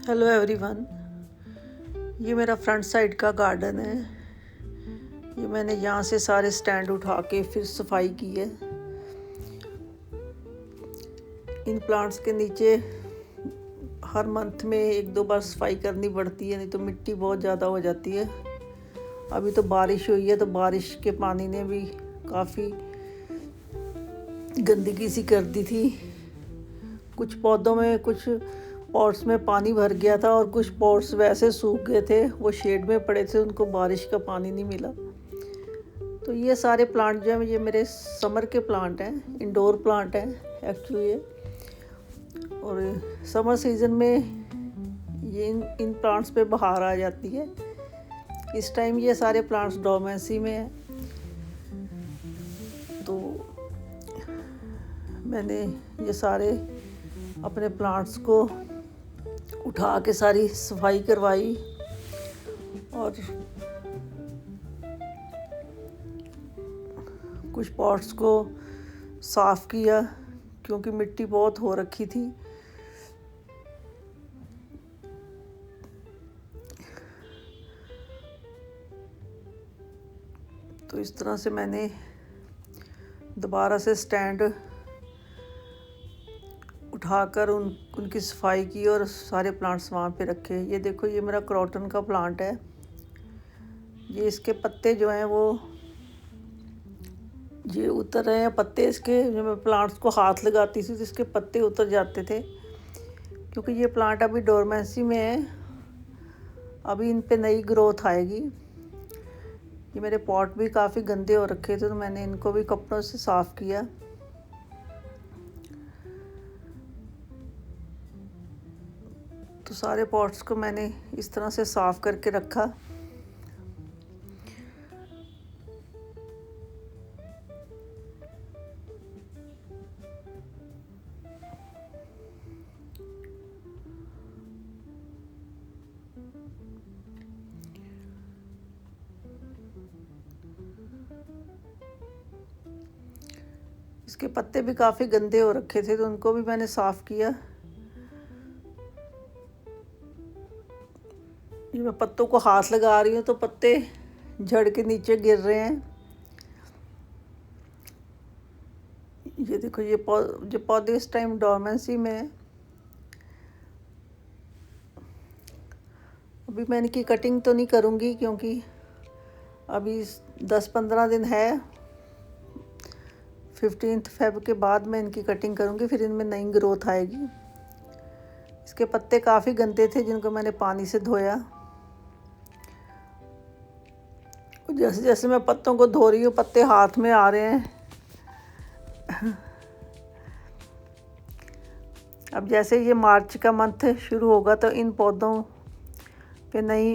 Hello everyone. ये मेरा front side का गार्डन है। ये मैंने यहाँ से सारे स्टैंड उठा के फिर सफाई की है। इन प्लांट्स के नीचे हर मंथ में 1-2 बार सफाई करनी पड़ती है, नहीं तो मिट्टी बहुत ज़्यादा हो जाती है। अभी तो बारिश हुई है तो बारिश के पानी ने भी काफ़ी गंदगी सी कर दी थी। कुछ पौधों में, कुछ पॉट्स में पानी भर गया था और कुछ पॉट्स वैसे सूख गए थे, वो शेड में पड़े थे, उनको बारिश का पानी नहीं मिला। तो ये सारे प्लांट जो हैं ये मेरे समर के प्लांट हैं, इंडोर प्लांट हैं एक्चुअली ये। और समर सीज़न में ये इन प्लांट्स पे बहार आ जाती है। इस टाइम ये सारे प्लांट्स डोमेंसी में हैं। तो मैंने ये सारे अपने प्लांट्स को उठा के सारी सफाई करवाई और कुछ पॉट्स को साफ़ किया क्योंकि मिट्टी बहुत हो रखी थी। तो इस तरह से मैंने दोबारा से स्टैंड उठाकर उनकी सफाई की और सारे प्लांट्स वहाँ पे रखे। ये देखो, ये मेरा क्रॉटन का प्लांट है। ये इसके पत्ते जो हैं वो ये उतर रहे हैं। पत्ते इसके, जब मैं प्लांट्स को हाथ लगाती थी तो इसके पत्ते उतर जाते थे क्योंकि ये प्लांट अभी डोरमेंसी में है। अभी इन पे नई ग्रोथ आएगी। ये मेरे पॉट भी काफ़ी गंदे हो रखे थे तो मैंने इनको भी कपड़ों से साफ़ किया। तो सारे पॉट्स को मैंने इस तरह से साफ़ करके रखा। इसके पत्ते भी काफ़ी गंदे हो रखे थे तो उनको भी मैंने साफ़ किया। ये मैं पत्तों को हाथ लगा रही हूँ तो पत्ते जड़ के नीचे गिर रहे हैं। ये देखो, ये पौधे इस टाइम डोरमेंसी में है। अभी मैं इनकी कटिंग तो नहीं करूँगी क्योंकि अभी 10-15 दिन है। 15 फ़रवरी के बाद मैं इनकी कटिंग करूँगी, फिर इनमें नई ग्रोथ आएगी। इसके पत्ते काफ़ी गंदे थे जिनको मैंने पानी से धोया। जैसे जैसे मैं पत्तों को धो रही हूँ पत्ते हाथ में आ रहे हैं। अब जैसे ये मार्च का मंथ शुरू होगा तो इन पौधों पे नई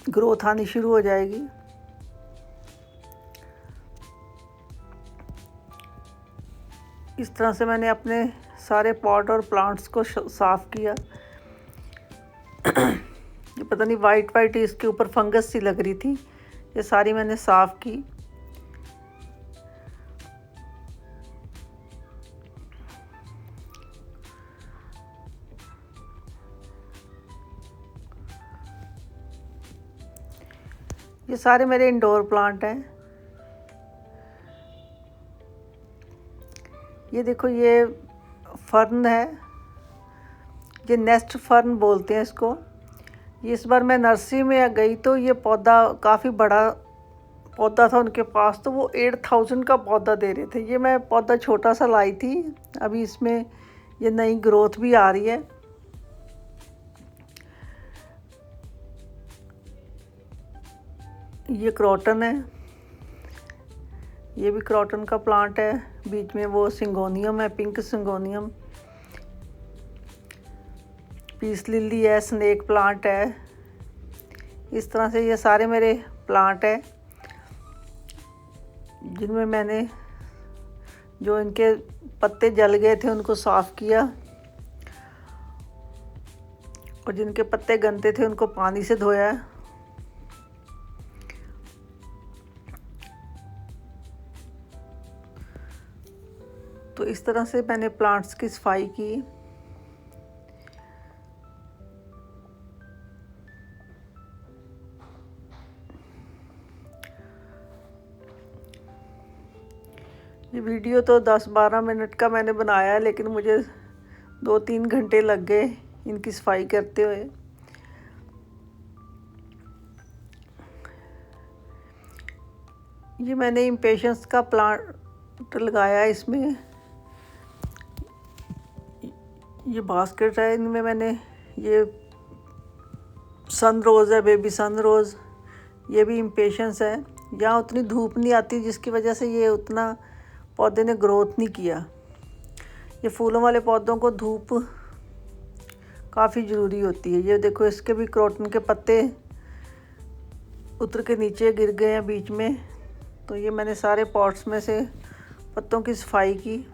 ग्रोथ आनी शुरू हो जाएगी। इस तरह से मैंने अपने सारे पॉट और प्लांट्स को साफ़ किया। ये पता नहीं वाइट इसके ऊपर फंगस सी लग रही थी, ये सारी मैंने साफ़ की। ये सारे मेरे इंडोर प्लांट हैं। ये देखो, ये फर्न है, ये नेस्ट फर्न बोलते हैं इसको। ये इस बार मैं नर्सरी में गई तो ये पौधा काफ़ी बड़ा पौधा था उनके पास, तो वो 8000 का पौधा दे रहे थे। ये मैं पौधा छोटा सा लाई थी। अभी इसमें ये नई ग्रोथ भी आ रही है। ये क्रॉटन है, ये भी क्रॉटन का प्लांट है। बीच में वो सिंगोनियम है, पिंक सिंगोनियम। पीस लिली है, स्नेक प्लांट है। इस तरह से ये सारे मेरे प्लांट हैं जिनमें मैंने जो इनके पत्ते जल गए थे उनको साफ़ किया और जिनके पत्ते गंदे थे उनको पानी से धोया। तो इस तरह से मैंने प्लांट्स की सफाई की। ये वीडियो तो 10-12 मिनट का मैंने बनाया है, लेकिन मुझे 2-3 घंटे लग गए इनकी सफाई करते हुए। ये मैंने इम्पेशंस का प्लांट लगाया है। इसमें ये बास्केट है, इनमें मैंने ये सन रोज़ है, बेबी सन रोज़, ये भी इम्पेशंस है। यहाँ उतनी धूप नहीं आती जिसकी वजह से ये उतना पौधे ने ग्रोथ नहीं किया। ये फूलों वाले पौधों को धूप काफ़ी ज़रूरी होती है। ये देखो, इसके भी क्रोटन के पत्ते उतर के नीचे गिर गए हैं बीच में। तो ये मैंने सारे पॉट्स में से पत्तों की सफाई की।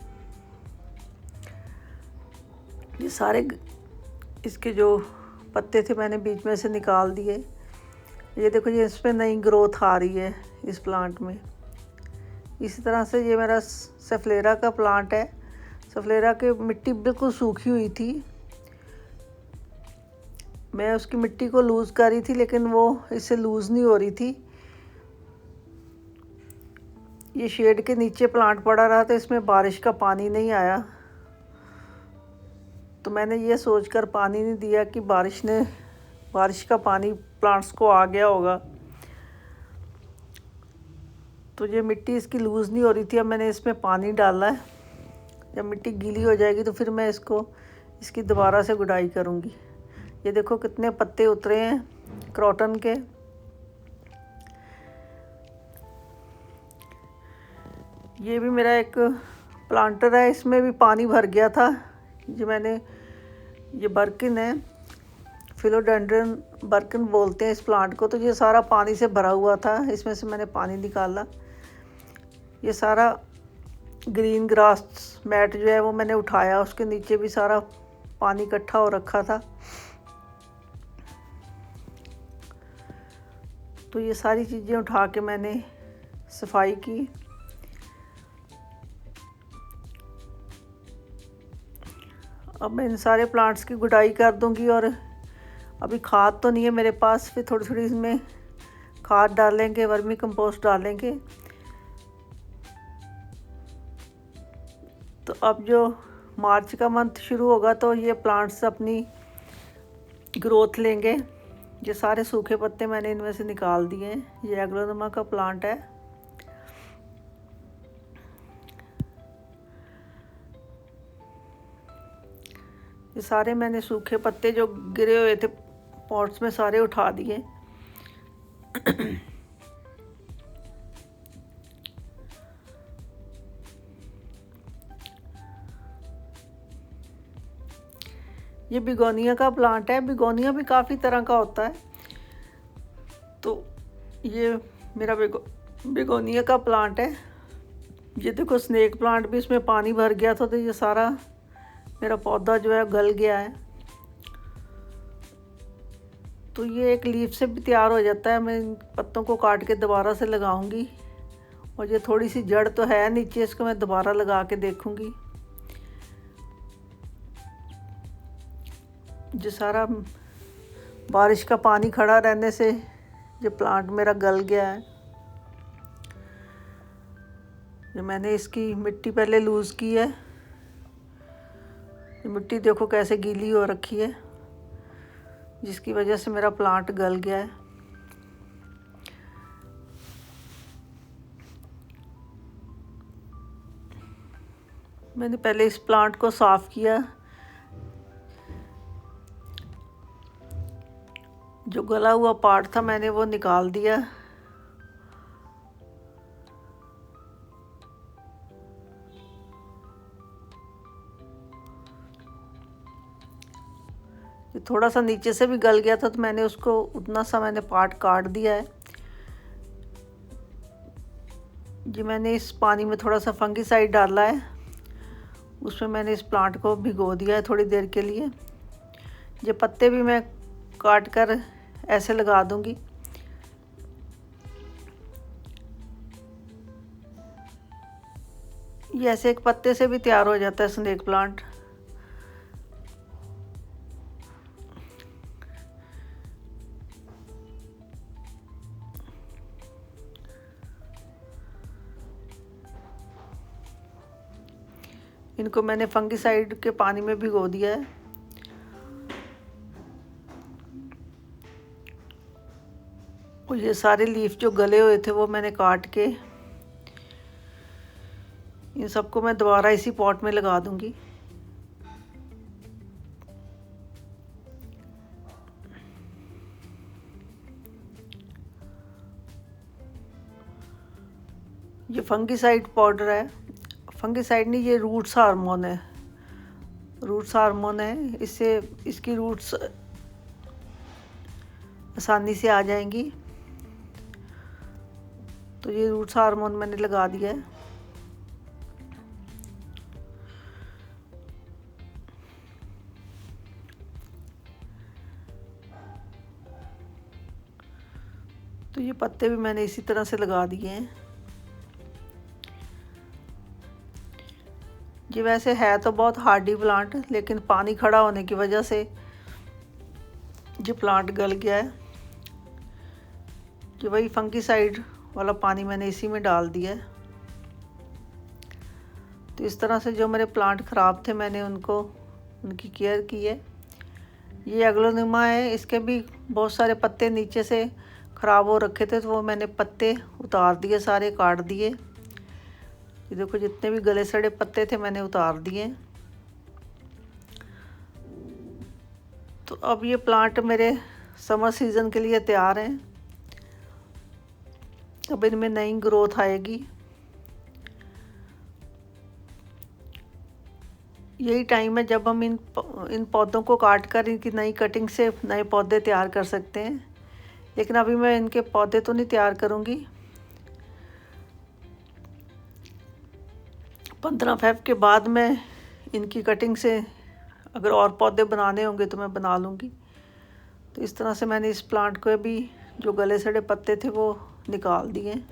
ये सारे इसके जो पत्ते थे मैंने बीच में से निकाल दिए। ये देखो, ये इसमें नई ग्रोथ आ रही है इस प्लांट में। इसी तरह से ये मेरा सफलेरा का प्लांट है। सफलेरा की मिट्टी बिल्कुल सूखी हुई थी। मैं उसकी मिट्टी को लूज़ कर रही थी, लेकिन वो इससे लूज़ नहीं हो रही थी। ये शेड के नीचे प्लांट पड़ा रहा था, इसमें बारिश का पानी नहीं आया। तो मैंने ये सोचकर पानी नहीं दिया कि बारिश का पानी प्लांट्स को आ गया होगा। तो ये मिट्टी इसकी लूज़ नहीं हो रही थी। अब मैंने इसमें पानी डाला है। जब मिट्टी गीली हो जाएगी तो फिर मैं इसकी दोबारा से गुड़ाई करूँगी। ये देखो कितने पत्ते उतरे हैं क्रोटन के। ये भी मेरा एक प्लांटर है, इसमें भी पानी भर गया था। ये बर्किन है, फिलोडेंड्रन बर्किन बोलते हैं इस प्लांट को। तो ये सारा पानी से भरा हुआ था, इसमें से मैंने पानी निकाला। ये सारा ग्रीन ग्रास मैट जो है वो मैंने उठाया, उसके नीचे भी सारा पानी इकट्ठा हो रखा था। तो ये सारी चीज़ें उठा के मैंने सफाई की। अब मैं इन सारे प्लांट्स की गुड़ाई कर दूंगी। और अभी खाद तो नहीं है मेरे पास, फिर थोड़ी थोड़ी इसमें खाद डालेंगे, वर्मी कंपोस्ट डालेंगे। तो अब जो मार्च का मंथ शुरू होगा तो ये प्लांट्स अपनी ग्रोथ लेंगे। ये सारे सूखे पत्ते मैंने इनमें से निकाल दिए हैं। ये एग्लोनिमा का प्लांट है। ये सारे मैंने सूखे पत्ते जो गिरे हुए थे पॉट्स में सारे उठा दिए। ये बिगोनिया का प्लांट है। बिगोनिया भी काफ़ी तरह का होता है। तो ये मेरा बिगोनिया का प्लांट है। ये देखो, स्नेक प्लांट भी इसमें पानी भर गया था, तो ये सारा मेरा पौधा जो है गल गया है। तो ये एक लीफ से भी तैयार हो जाता है। मैं इन पत्तों को काट के दोबारा से लगाऊंगी। और ये थोड़ी सी जड़ तो है नीचे, इसको मैं दोबारा लगा के देखूंगी। जो सारा बारिश का पानी खड़ा रहने से ये प्लांट मेरा गल गया है। ये मैंने इसकी मिट्टी पहले लूज़ की है। ये मिट्टी देखो कैसे गीली हो रखी है, जिसकी वजह से मेरा प्लांट गल गया है। मैंने पहले इस प्लांट को साफ़ किया। जो गला हुआ पार्ट था मैंने वो निकाल दिया। ये थोड़ा सा नीचे से भी गल गया था, तो मैंने उसको उतना सा मैंने पार्ट काट दिया है। जी, मैंने इस पानी में थोड़ा सा फंगिसाइड डाला है। उसमें मैंने इस प्लांट को भिगो दिया है थोड़ी देर के लिए। ये पत्ते भी मैं काट कर ऐसे लगा दूंगी। ये ऐसे एक पत्ते से भी तैयार हो जाता है स्नेक प्लांट। इनको मैंने फंगिसाइड के पानी में भिगो दिया है। और ये सारे लीफ जो गले हुए थे वो मैंने काट के इन सबको मैं दोबारा इसी पॉट में लगा दूंगी। ये फंगिसाइड पाउडर है, फंगिसाइड नहीं, ये रूट्स हार्मोन है, रूट्स हार्मोन है। इससे इसकी रूट्स आसानी से आ जाएंगी। तो ये रूट्स हार्मोन मैंने लगा दिया है। तो ये पत्ते भी मैंने इसी तरह से लगा दिए हैं। ये वैसे है तो बहुत हार्डी प्लांट, लेकिन पानी खड़ा होने की वजह से ये प्लांट गल गया है। ये वही फंगिसाइड वाला पानी मैंने इसी में डाल दिया है। तो इस तरह से जो मेरे प्लांट ख़राब थे मैंने उनकी केयर की है। ये एग्लोनिमा है, इसके भी बहुत सारे पत्ते नीचे से ख़राब हो रखे थे, तो वो मैंने पत्ते उतार दिए, सारे काट दिए। ये देखो जितने भी गले सड़े पत्ते थे मैंने उतार दिए। तो अब ये प्लांट मेरे समर सीज़न के लिए तैयार हैं। अब इनमें नई ग्रोथ आएगी। यही टाइम है जब हम इन पौधों को काट कर इनकी नई कटिंग से नए पौधे तैयार कर सकते हैं। लेकिन अभी मैं इनके पौधे तो नहीं तैयार करूँगी। 15 फ़रवरी के बाद मैं इनकी कटिंग से अगर और पौधे बनाने होंगे तो मैं बना लूँगी। तो इस तरह से मैंने इस प्लांट को भी जो गले सड़े पत्ते थे वो निकाल दिए।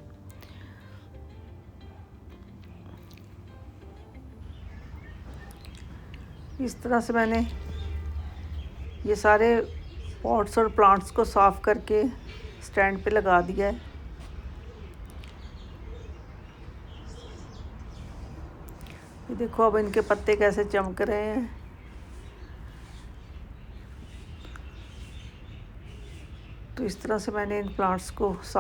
इस तरह से मैंने ये सारे पॉट्स और प्लांट्स को साफ़ करके स्टैंड पे लगा दिया है। ये देखो अब इनके पत्ते कैसे चमक रहे हैं। तो इस तरह से मैंने इन प्लांट्स को